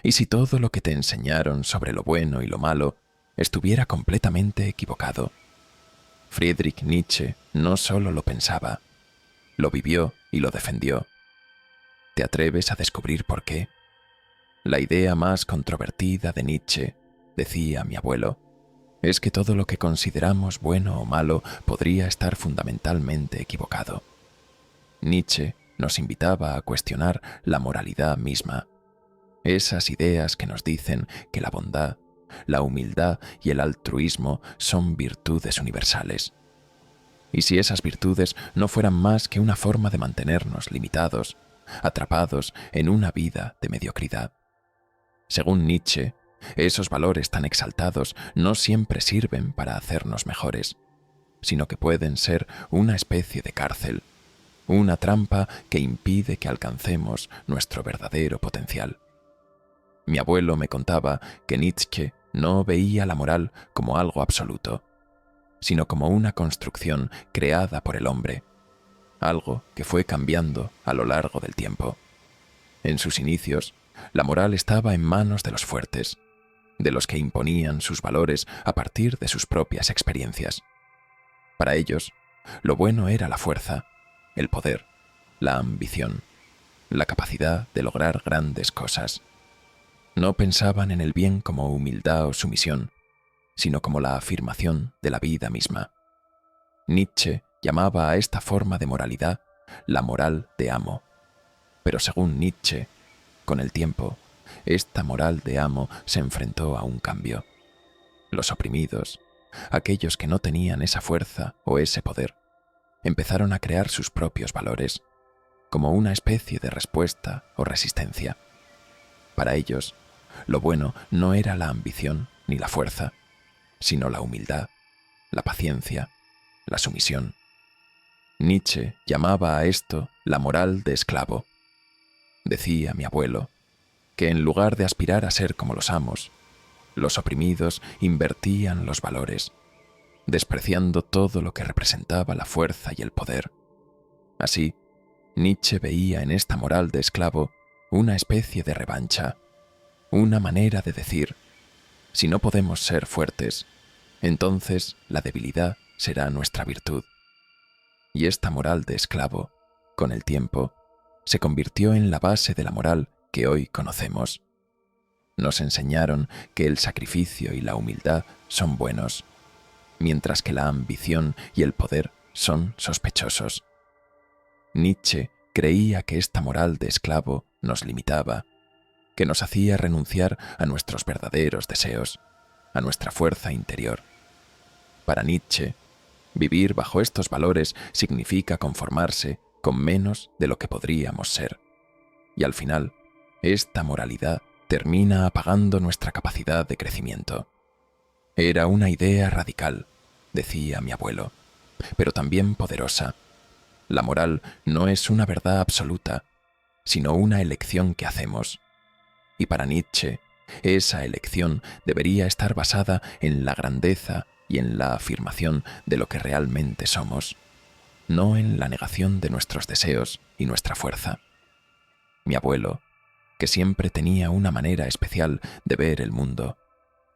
¿Y si todo lo que te enseñaron sobre lo bueno y lo malo estuviera completamente equivocado? Friedrich Nietzsche no solo lo pensaba, lo vivió y lo defendió. ¿Te atreves a descubrir por qué? La idea más controvertida de Nietzsche, decía mi abuelo, es que todo lo que consideramos bueno o malo podría estar fundamentalmente equivocado. Nietzsche nos invitaba a cuestionar la moralidad misma, esas ideas que nos dicen que la bondad, la humildad y el altruismo son virtudes universales. ¿Y si esas virtudes no fueran más que una forma de mantenernos limitados, atrapados en una vida de mediocridad? Según Nietzsche, esos valores tan exaltados no siempre sirven para hacernos mejores, sino que pueden ser una especie de cárcel, una trampa que impide que alcancemos nuestro verdadero potencial. Mi abuelo me contaba que Nietzsche no veía la moral como algo absoluto, sino como una construcción creada por el hombre, algo que fue cambiando a lo largo del tiempo. En sus inicios, la moral estaba en manos de los fuertes, de los que imponían sus valores a partir de sus propias experiencias. Para ellos, lo bueno era la fuerza, el poder, la ambición, la capacidad de lograr grandes cosas. No pensaban en el bien como humildad o sumisión, sino como la afirmación de la vida misma. Nietzsche llamaba a esta forma de moralidad la moral de amo, pero según Nietzsche, con el tiempo, esta moral de amo se enfrentó a un cambio. Los oprimidos, aquellos que no tenían esa fuerza o ese poder, empezaron a crear sus propios valores, como una especie de respuesta o resistencia. Para ellos, lo bueno no era la ambición ni la fuerza, sino la humildad, la paciencia, la sumisión. Nietzsche llamaba a esto la moral de esclavo. Decía mi abuelo que en lugar de aspirar a ser como los amos, los oprimidos invertían los valores, despreciando todo lo que representaba la fuerza y el poder. Así, Nietzsche veía en esta moral de esclavo una especie de revancha, una manera de decir, si no podemos ser fuertes, entonces la debilidad será nuestra virtud. Y esta moral de esclavo, con el tiempo, se convirtió en la base de la moral que hoy conocemos. Nos enseñaron que el sacrificio y la humildad son buenos, mientras que la ambición y el poder son sospechosos. Nietzsche creía que esta moral de esclavo nos limitaba, que nos hacía renunciar a nuestros verdaderos deseos, a nuestra fuerza interior. Para Nietzsche, vivir bajo estos valores significa conformarse con menos de lo que podríamos ser. Y al final, esta moralidad termina apagando nuestra capacidad de crecimiento. Era una idea radical, decía mi abuelo, pero también poderosa. La moral no es una verdad absoluta, sino una elección que hacemos. Y para Nietzsche, esa elección debería estar basada en la grandeza y en la afirmación de lo que realmente somos, no en la negación de nuestros deseos y nuestra fuerza. Mi abuelo, que siempre tenía una manera especial de ver el mundo,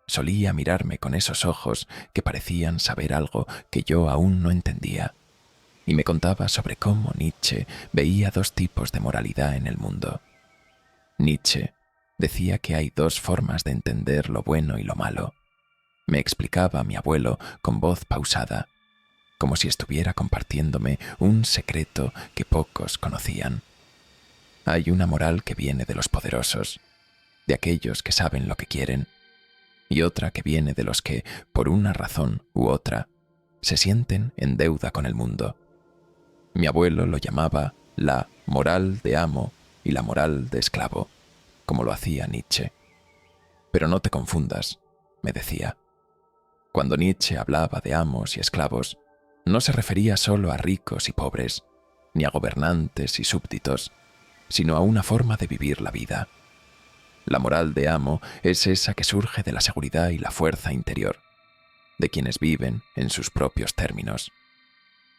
solía mirarme con esos ojos que parecían saber algo que yo aún no entendía, y me contaba sobre cómo Nietzsche veía dos tipos de moralidad en el mundo. Nietzsche decía que hay dos formas de entender lo bueno y lo malo. Me explicaba mi abuelo con voz pausada, como si estuviera compartiéndome un secreto que pocos conocían. Hay una moral que viene de los poderosos, de aquellos que saben lo que quieren, y otra que viene de los que, por una razón u otra, se sienten en deuda con el mundo. Mi abuelo lo llamaba la moral de amo y la moral de esclavo, como lo hacía Nietzsche. Pero no te confundas, me decía. Cuando Nietzsche hablaba de amos y esclavos, no se refería solo a ricos y pobres, ni a gobernantes y súbditos, sino a una forma de vivir la vida. La moral de amo es esa que surge de la seguridad y la fuerza interior, de quienes viven en sus propios términos.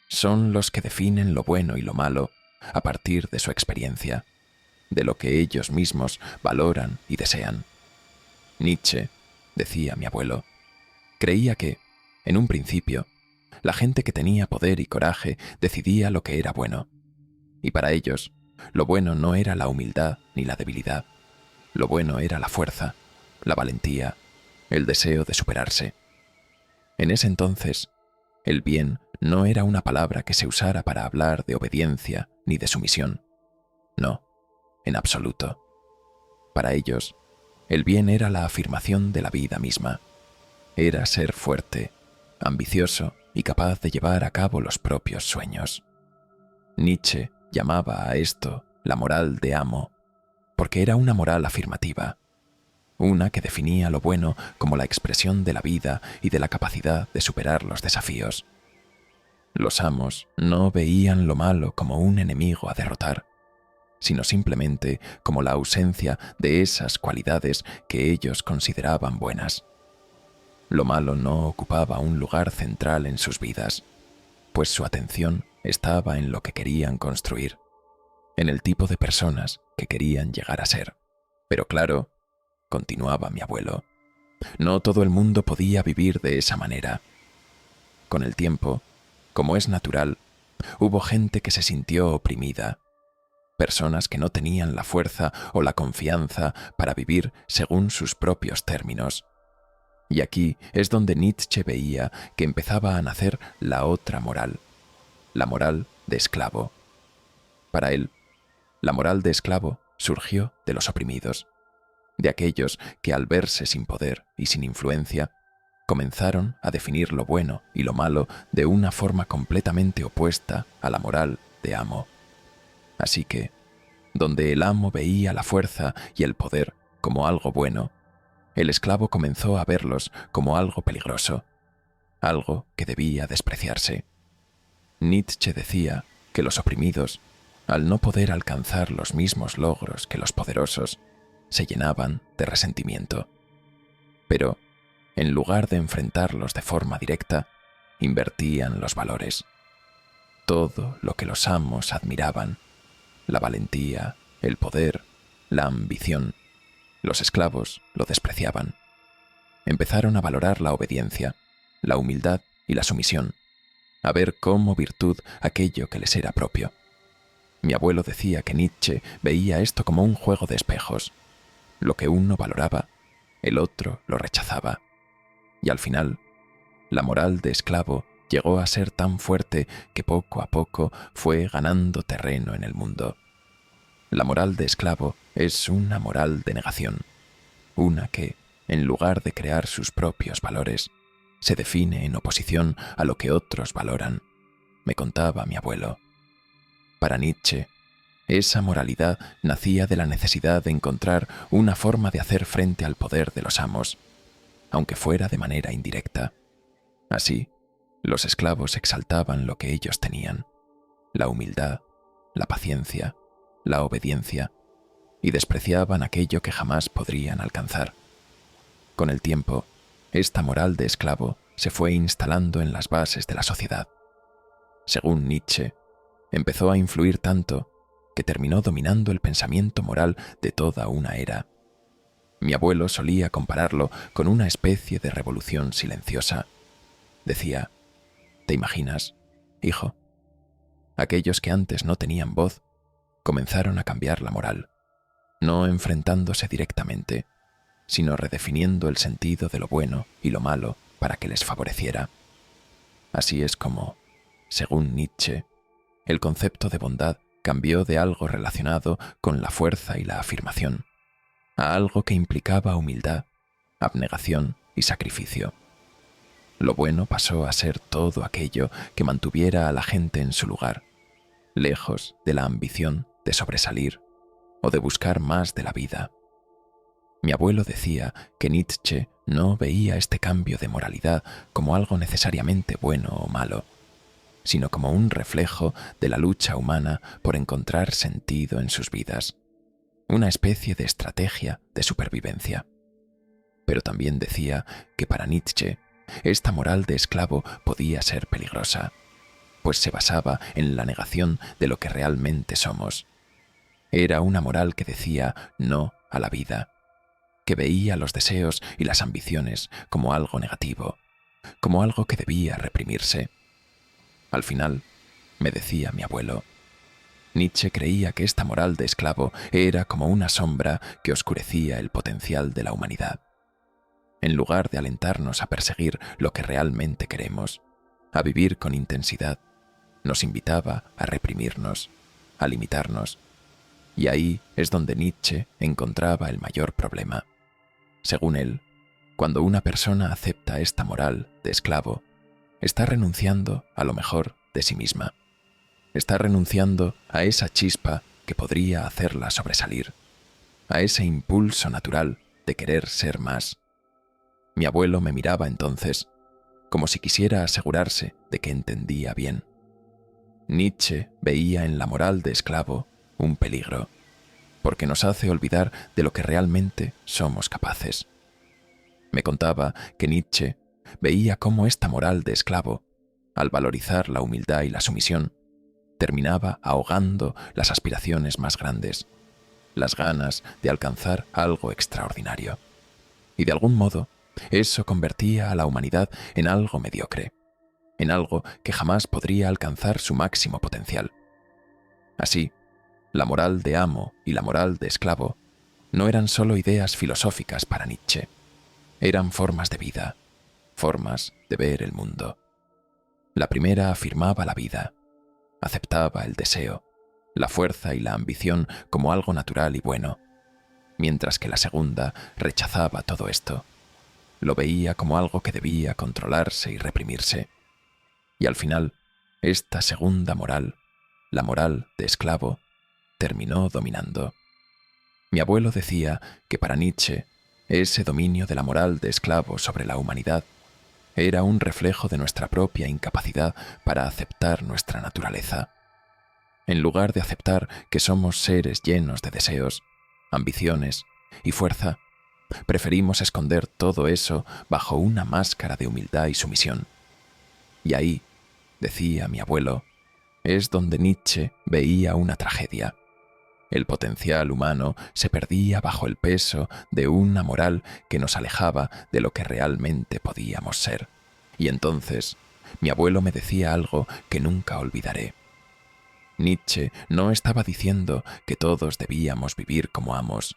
Son los que definen lo bueno y lo malo a partir de su experiencia, de lo que ellos mismos valoran y desean. Nietzsche, decía mi abuelo, creía que, en un principio, la gente que tenía poder y coraje decidía lo que era bueno, y para ellos, lo bueno no era la humildad ni la debilidad, lo bueno era la fuerza, la valentía, el deseo de superarse. En ese entonces, el bien no era una palabra que se usara para hablar de obediencia ni de sumisión. No, en absoluto. Para ellos, el bien era la afirmación de la vida misma. Era ser fuerte, ambicioso y capaz de llevar a cabo los propios sueños. Nietzsche llamaba a esto la moral de amo, porque era una moral afirmativa, una que definía lo bueno como la expresión de la vida y de la capacidad de superar los desafíos. Los amos no veían lo malo como un enemigo a derrotar, sino simplemente como la ausencia de esas cualidades que ellos consideraban buenas. Lo malo no ocupaba un lugar central en sus vidas, pues su atención estaba en lo que querían construir, en el tipo de personas que querían llegar a ser. Pero claro, continuaba mi abuelo, no todo el mundo podía vivir de esa manera. Con el tiempo, como es natural, hubo gente que se sintió oprimida, personas que no tenían la fuerza o la confianza para vivir según sus propios términos. Y aquí es donde Nietzsche veía que empezaba a nacer la otra moral, la moral de esclavo. Para él, la moral de esclavo surgió de los oprimidos, de aquellos que al verse sin poder y sin influencia, comenzaron a definir lo bueno y lo malo de una forma completamente opuesta a la moral de amo. Así que, donde el amo veía la fuerza y el poder como algo bueno, el esclavo comenzó a verlos como algo peligroso, algo que debía despreciarse. Nietzsche decía que los oprimidos, al no poder alcanzar los mismos logros que los poderosos, se llenaban de resentimiento. Pero, en lugar de enfrentarlos de forma directa, invertían los valores. Todo lo que los amos admiraban, la valentía, el poder, la ambición, los esclavos lo despreciaban. Empezaron a valorar la obediencia, la humildad y la sumisión, a ver como virtud aquello que les era propio. Mi abuelo decía que Nietzsche veía esto como un juego de espejos. Lo que uno valoraba, el otro lo rechazaba. Y al final, la moral de esclavo llegó a ser tan fuerte que poco a poco fue ganando terreno en el mundo. La moral de esclavo es una moral de negación, una que, en lugar de crear sus propios valores, se define en oposición a lo que otros valoran, me contaba mi abuelo. Para Nietzsche, esa moralidad nacía de la necesidad de encontrar una forma de hacer frente al poder de los amos, aunque fuera de manera indirecta. Así, los esclavos exaltaban lo que ellos tenían, la humildad, la paciencia, la obediencia, y despreciaban aquello que jamás podrían alcanzar. Con el tiempo, esta moral de esclavo se fue instalando en las bases de la sociedad. Según Nietzsche, empezó a influir tanto que terminó dominando el pensamiento moral de toda una era. Mi abuelo solía compararlo con una especie de revolución silenciosa. Decía, ¿te imaginas, hijo? Aquellos que antes no tenían voz comenzaron a cambiar la moral, no enfrentándose directamente, sino redefiniendo el sentido de lo bueno y lo malo para que les favoreciera. Así es como, según Nietzsche, el concepto de bondad cambió de algo relacionado con la fuerza y la afirmación, a algo que implicaba humildad, abnegación y sacrificio. Lo bueno pasó a ser todo aquello que mantuviera a la gente en su lugar, lejos de la ambición de sobresalir o de buscar más de la vida. Mi abuelo decía que Nietzsche no veía este cambio de moralidad como algo necesariamente bueno o malo, sino como un reflejo de la lucha humana por encontrar sentido en sus vidas, una especie de estrategia de supervivencia. Pero también decía que para Nietzsche esta moral de esclavo podía ser peligrosa, pues se basaba en la negación de lo que realmente somos. Era una moral que decía no a la vida, que veía los deseos y las ambiciones como algo negativo, como algo que debía reprimirse. Al final, me decía mi abuelo, Nietzsche creía que esta moral de esclavo era como una sombra que oscurecía el potencial de la humanidad. En lugar de alentarnos a perseguir lo que realmente queremos, a vivir con intensidad, nos invitaba a reprimirnos, a limitarnos. Y ahí es donde Nietzsche encontraba el mayor problema. Según él, cuando una persona acepta esta moral de esclavo, está renunciando a lo mejor de sí misma. Está renunciando a esa chispa que podría hacerla sobresalir, a ese impulso natural de querer ser más. Mi abuelo me miraba entonces, como si quisiera asegurarse de que entendía bien. Nietzsche veía en la moral de esclavo un peligro, porque nos hace olvidar de lo que realmente somos capaces. Me contaba que Nietzsche veía cómo esta moral de esclavo, al valorizar la humildad y la sumisión, terminaba ahogando las aspiraciones más grandes, las ganas de alcanzar algo extraordinario. Y de algún modo, eso convertía a la humanidad en algo mediocre, en algo que jamás podría alcanzar su máximo potencial. Así, la moral de amo y la moral de esclavo no eran solo ideas filosóficas para Nietzsche, eran formas de vida, formas de ver el mundo. La primera afirmaba la vida, aceptaba el deseo, la fuerza y la ambición como algo natural y bueno, mientras que la segunda rechazaba todo esto. Lo veía como algo que debía controlarse y reprimirse. Y al final, esta segunda moral, la moral de esclavo, terminó dominando. Mi abuelo decía que para Nietzsche, ese dominio de la moral de esclavo sobre la humanidad era un reflejo de nuestra propia incapacidad para aceptar nuestra naturaleza. En lugar de aceptar que somos seres llenos de deseos, ambiciones y fuerza, preferimos esconder todo eso bajo una máscara de humildad y sumisión. Y ahí, decía mi abuelo, es donde Nietzsche veía una tragedia. El potencial humano se perdía bajo el peso de una moral que nos alejaba de lo que realmente podíamos ser. Y entonces, mi abuelo me decía algo que nunca olvidaré. Nietzsche no estaba diciendo que todos debíamos vivir como amos,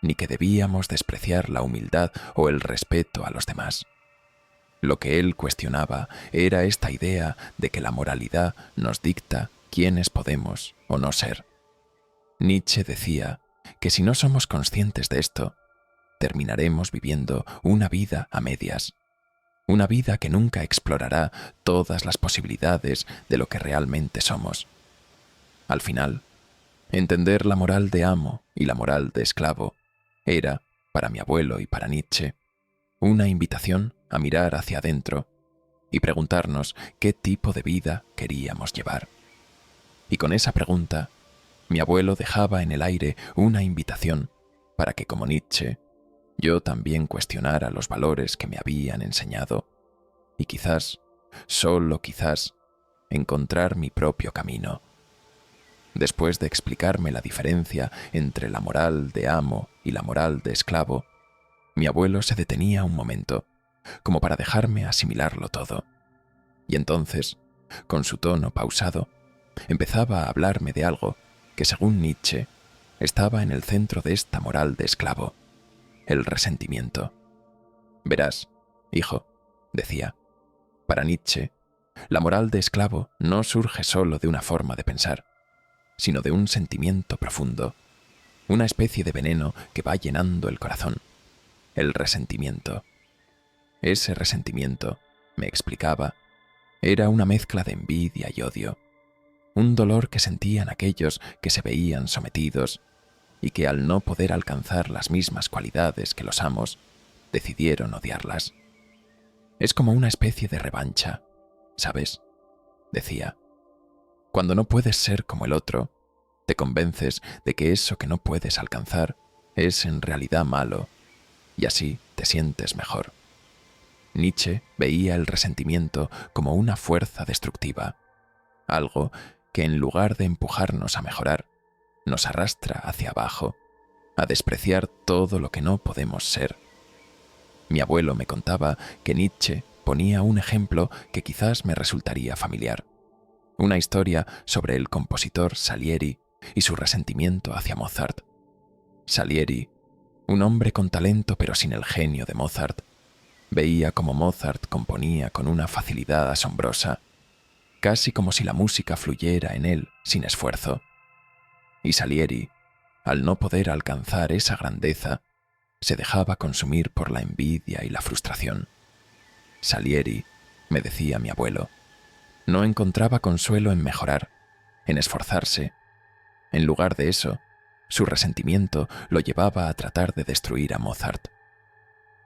ni que debíamos despreciar la humildad o el respeto a los demás. Lo que él cuestionaba era esta idea de que la moralidad nos dicta quiénes podemos o no ser. Nietzsche decía que si no somos conscientes de esto, terminaremos viviendo una vida a medias, una vida que nunca explorará todas las posibilidades de lo que realmente somos. Al final, entender la moral de amo y la moral de esclavo era, para mi abuelo y para Nietzsche, una invitación a mirar hacia adentro y preguntarnos qué tipo de vida queríamos llevar. Y con esa pregunta, mi abuelo dejaba en el aire una invitación para que, como Nietzsche, yo también cuestionara los valores que me habían enseñado y quizás, solo quizás, encontrar mi propio camino. Después de explicarme la diferencia entre la moral de amo y la moral de esclavo, mi abuelo se detenía un momento, como para dejarme asimilarlo todo. Y entonces, con su tono pausado, empezaba a hablarme de algo que, según Nietzsche, estaba en el centro de esta moral de esclavo, el resentimiento. Verás, hijo, decía, para Nietzsche, la moral de esclavo no surge solo de una forma de pensar, sino de un sentimiento profundo, una especie de veneno que va llenando el corazón, el resentimiento. Ese resentimiento, me explicaba, era una mezcla de envidia y odio, un dolor que sentían aquellos que se veían sometidos y que al no poder alcanzar las mismas cualidades que los amos, decidieron odiarlas. Es como una especie de revancha, ¿sabes? Decía. Cuando no puedes ser como el otro, te convences de que eso que no puedes alcanzar es en realidad malo, y así te sientes mejor. Nietzsche veía el resentimiento como una fuerza destructiva, algo que en lugar de empujarnos a mejorar, nos arrastra hacia abajo, a despreciar todo lo que no podemos ser. Mi abuelo me contaba que Nietzsche ponía un ejemplo que quizás me resultaría familiar. Una historia sobre el compositor Salieri y su resentimiento hacia Mozart. Salieri, un hombre con talento pero sin el genio de Mozart, veía cómo Mozart componía con una facilidad asombrosa, casi como si la música fluyera en él sin esfuerzo. Y Salieri, al no poder alcanzar esa grandeza, se dejaba consumir por la envidia y la frustración. Salieri, me decía mi abuelo, no encontraba consuelo en mejorar, en esforzarse. En lugar de eso, su resentimiento lo llevaba a tratar de destruir a Mozart.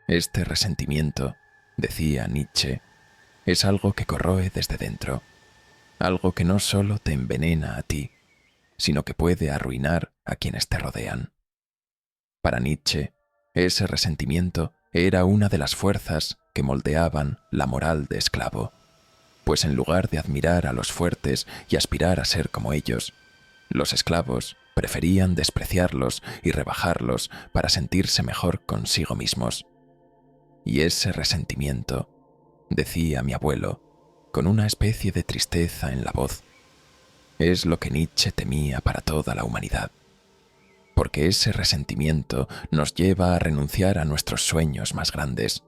Este resentimiento, decía Nietzsche, es algo que corroe desde dentro, algo que no solo te envenena a ti, sino que puede arruinar a quienes te rodean. Para Nietzsche, ese resentimiento era una de las fuerzas que moldeaban la moral de esclavo, pues en lugar de admirar a los fuertes y aspirar a ser como ellos, los esclavos preferían despreciarlos y rebajarlos para sentirse mejor consigo mismos. Y ese resentimiento, decía mi abuelo, con una especie de tristeza en la voz, es lo que Nietzsche temía para toda la humanidad, porque ese resentimiento nos lleva a renunciar a nuestros sueños más grandes,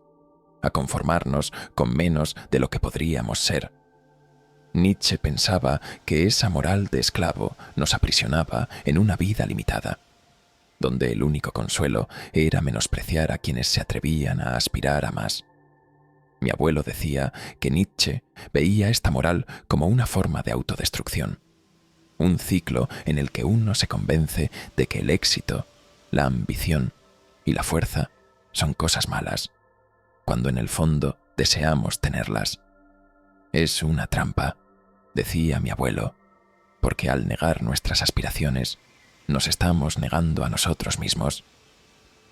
a conformarnos con menos de lo que podríamos ser. Nietzsche pensaba que esa moral de esclavo nos aprisionaba en una vida limitada, donde el único consuelo era menospreciar a quienes se atrevían a aspirar a más. Mi abuelo decía que Nietzsche veía esta moral como una forma de autodestrucción, un ciclo en el que uno se convence de que el éxito, la ambición y la fuerza son cosas malas, cuando en el fondo deseamos tenerlas. Es una trampa, decía mi abuelo, porque al negar nuestras aspiraciones, nos estamos negando a nosotros mismos.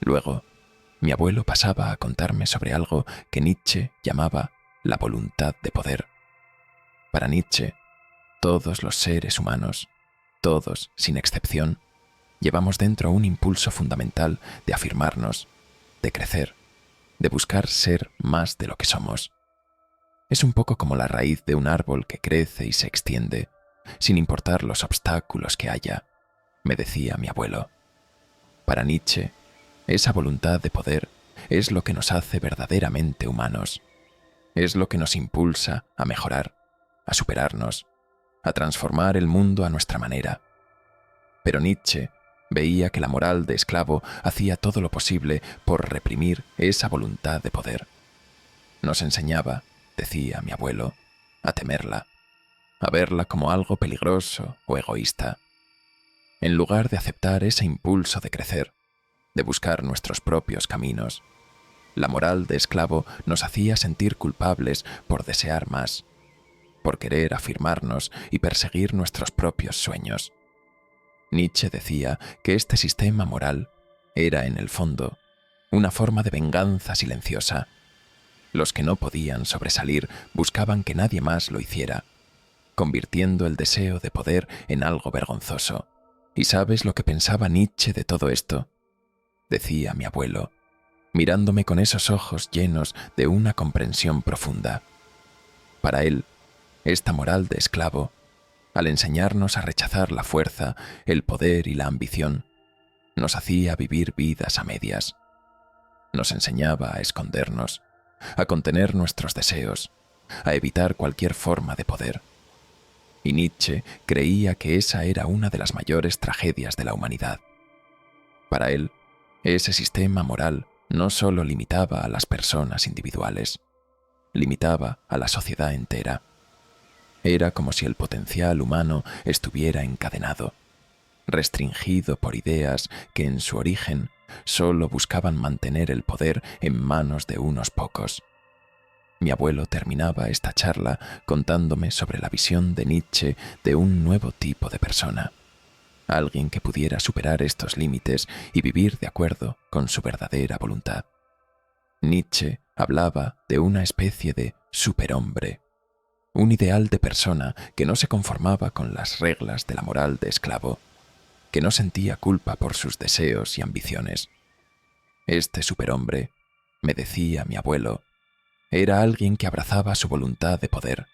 Luego, mi abuelo pasaba a contarme sobre algo que Nietzsche llamaba la voluntad de poder. Para Nietzsche, todos los seres humanos, todos sin excepción, llevamos dentro un impulso fundamental de afirmarnos, de crecer, de buscar ser más de lo que somos. Es un poco como la raíz de un árbol que crece y se extiende, sin importar los obstáculos que haya, me decía mi abuelo. Para Nietzsche, esa voluntad de poder es lo que nos hace verdaderamente humanos, es lo que nos impulsa a mejorar, a superarnos, a transformar el mundo a nuestra manera. Pero Nietzsche veía que la moral de esclavo hacía todo lo posible por reprimir esa voluntad de poder. Nos enseñaba, decía mi abuelo, a temerla, a verla como algo peligroso o egoísta. En lugar de aceptar ese impulso de crecer, de buscar nuestros propios caminos, la moral de esclavo nos hacía sentir culpables por desear más, por querer afirmarnos y perseguir nuestros propios sueños. Nietzsche decía que este sistema moral era, en el fondo, una forma de venganza silenciosa. Los que no podían sobresalir buscaban que nadie más lo hiciera, convirtiendo el deseo de poder en algo vergonzoso. ¿Y sabes lo que pensaba Nietzsche de todo esto?, decía mi abuelo, mirándome con esos ojos llenos de una comprensión profunda. Para él, esta moral de esclavo, al enseñarnos a rechazar la fuerza, el poder y la ambición, nos hacía vivir vidas a medias. Nos enseñaba a escondernos, a contener nuestros deseos, a evitar cualquier forma de poder. Y Nietzsche creía que esa era una de las mayores tragedias de la humanidad. Para él, ese sistema moral no solo limitaba a las personas individuales, limitaba a la sociedad entera. Era como si el potencial humano estuviera encadenado, restringido por ideas que en su origen solo buscaban mantener el poder en manos de unos pocos. Mi abuelo terminaba esta charla contándome sobre la visión de Nietzsche de un nuevo tipo de persona, alguien que pudiera superar estos límites y vivir de acuerdo con su verdadera voluntad. Nietzsche hablaba de una especie de superhombre, un ideal de persona que no se conformaba con las reglas de la moral de esclavo. que no sentía culpa por sus deseos y ambiciones. Este superhombre, me decía mi abuelo, era alguien que abrazaba su voluntad de poder,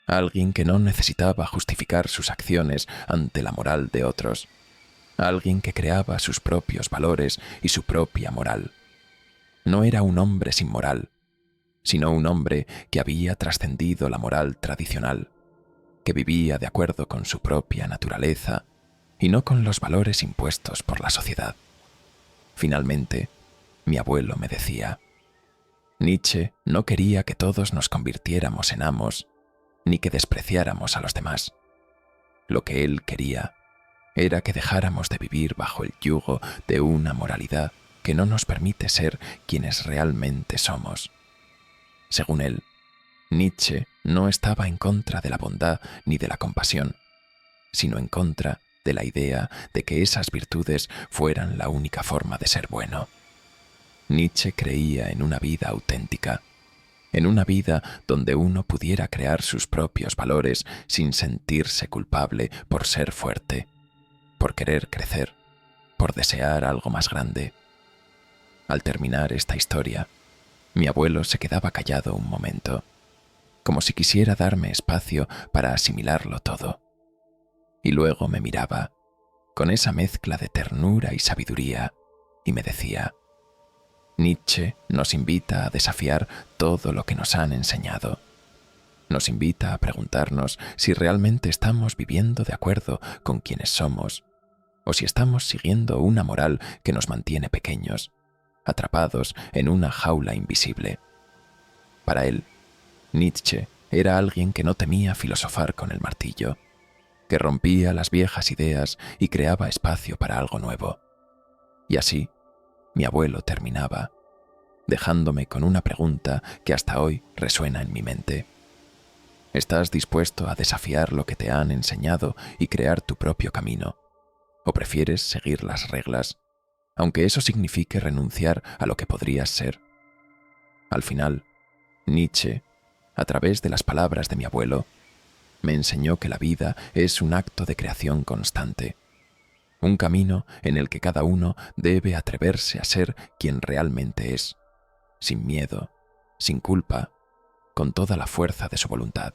alguien que no necesitaba justificar sus acciones ante la moral de otros, alguien que creaba sus propios valores y su propia moral. No era un hombre sin moral, sino un hombre que había trascendido la moral tradicional, que vivía de acuerdo con su propia naturaleza y no con los valores impuestos por la sociedad. Finalmente, mi abuelo me decía, Nietzsche no quería que todos nos convirtiéramos en amos, ni que despreciáramos a los demás. Lo que él quería era que dejáramos de vivir bajo el yugo de una moralidad que no nos permite ser quienes realmente somos. Según él, Nietzsche no estaba en contra de la bondad ni de la compasión, sino en contra de la idea de que esas virtudes fueran la única forma de ser bueno. Nietzsche creía en una vida auténtica, en una vida donde uno pudiera crear sus propios valores sin sentirse culpable por ser fuerte, por querer crecer, por desear algo más grande. Al terminar esta historia, mi abuelo se quedaba callado un momento, como si quisiera darme espacio para asimilarlo todo. Y luego me miraba, con esa mezcla de ternura y sabiduría, y me decía, Nietzsche nos invita a desafiar todo lo que nos han enseñado. Nos invita a preguntarnos si realmente estamos viviendo de acuerdo con quienes somos, o si estamos siguiendo una moral que nos mantiene pequeños, atrapados en una jaula invisible. Para él, Nietzsche era alguien que no temía filosofar con el martillo, que rompía las viejas ideas y creaba espacio para algo nuevo. Y así, mi abuelo terminaba, dejándome con una pregunta que hasta hoy resuena en mi mente. ¿Estás dispuesto a desafiar lo que te han enseñado y crear tu propio camino? ¿O prefieres seguir las reglas, aunque eso signifique renunciar a lo que podrías ser? Al final, Nietzsche, a través de las palabras de mi abuelo, me enseñó que la vida es un acto de creación constante, un camino en el que cada uno debe atreverse a ser quien realmente es, sin miedo, sin culpa, con toda la fuerza de su voluntad.